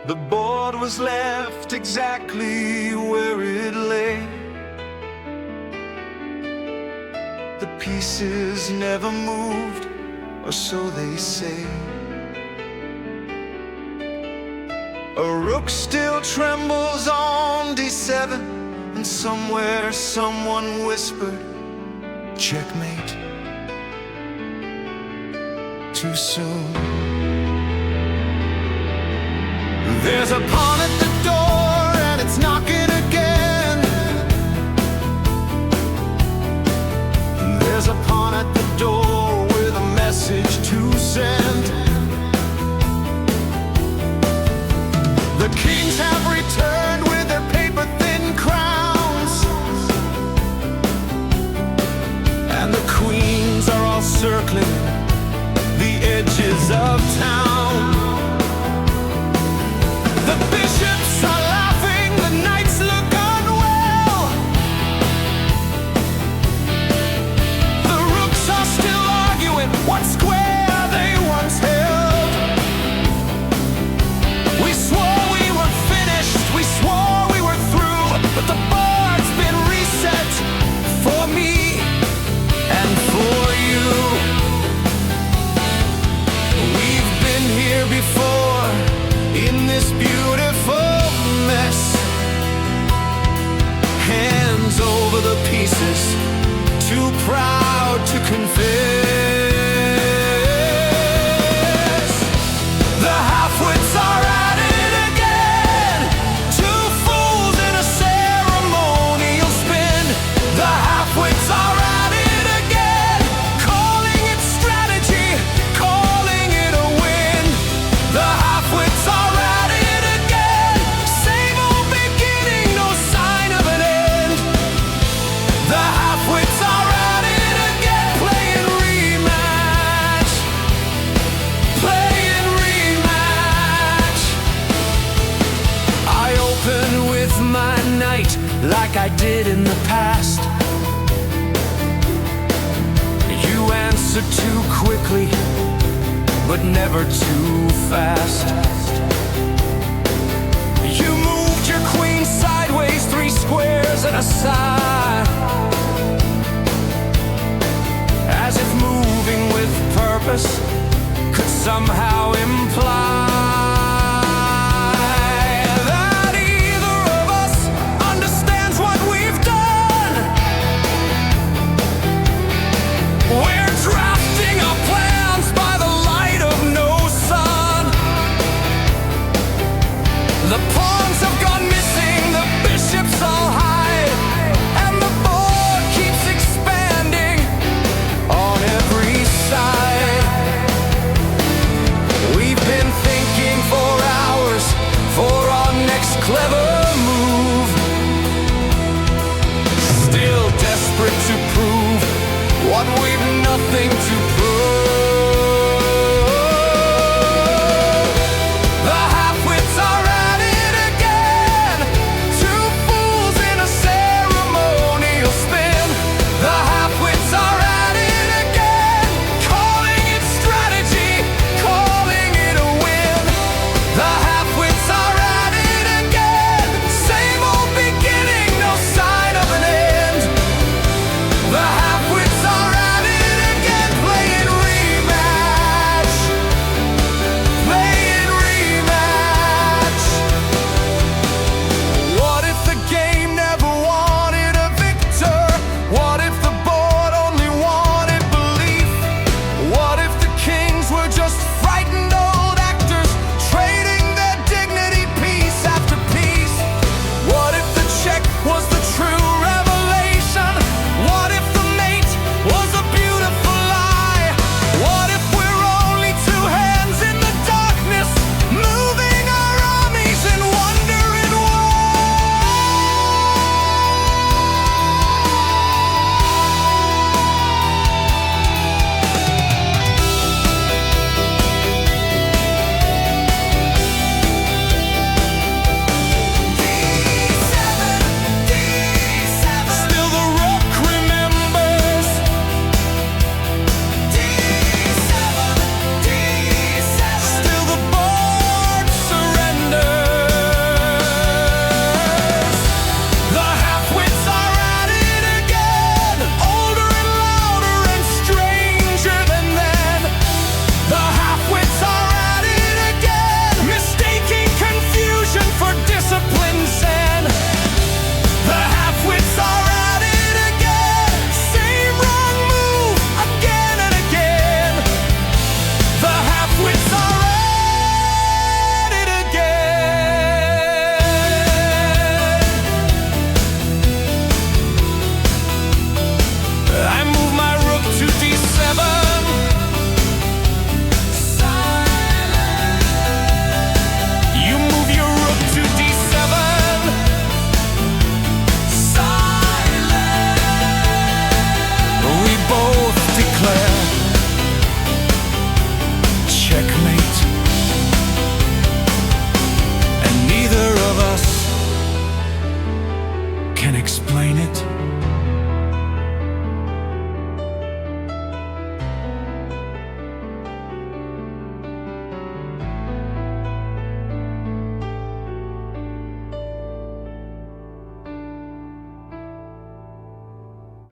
The board was left exactly where it lay. The pieces never moved, or so they say. A rook still trembles on D7, and somewhere someone whispered, checkmate. Too soon. There's a pawn at the door, and it's knocking again. There's a pawn at the door with a message to send. The kings have returned with their paper-thin crowns, and the queens are all circling the edges of town. The bishops are laughing, the knights look unwell. The rooks are still arguing what square they once held. We swore we were finished, we swore we were through, but the board's been reset for me and for you. We've been here before in this beautiful mess. Hands over the pieces, too proud to confess. The halfwits are at it again, two fools in a ceremonial spin. The halfwits are at it again, calling it strategy, calling it a win. The halfwits are at it again, same old beginning, no sign of an end. The halfwits are at it again, playing rematch, playing rematch. I open with my knight like I did in the past. You answer too quickly, but never too fast. You moved your queen sideways 3 squares and aside, as if moving with purpose could somehow imply that either of us understands what we've done. We're drafting our plans by the light of no sun. The pawns have gone missing, the bishops all hide, and the board keeps expanding on every side. We've been thinking for hours for our next clever move, still desperate to prove what we've nothing to